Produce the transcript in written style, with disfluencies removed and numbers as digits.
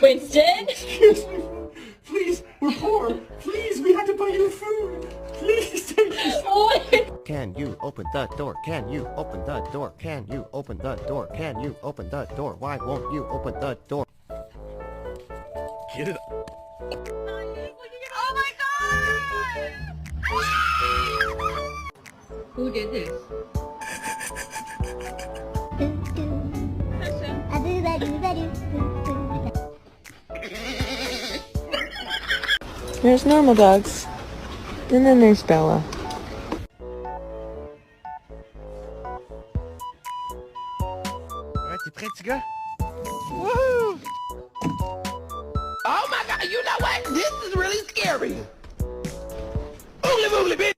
Winston? Excuse me. Please, we're poor. Please, we have to buy you food. Please take us. What? Can you open the door? Can you open the door? Can you open the door? Can you open the door? Why won't you open the door? Get it. Oh my god! Who did this? There's normal dogs. And then there's Bella. Alright, t'es prêt, petit gars? Woo! Oh my god, you know what? This is really scary. Oogly boogly bitch!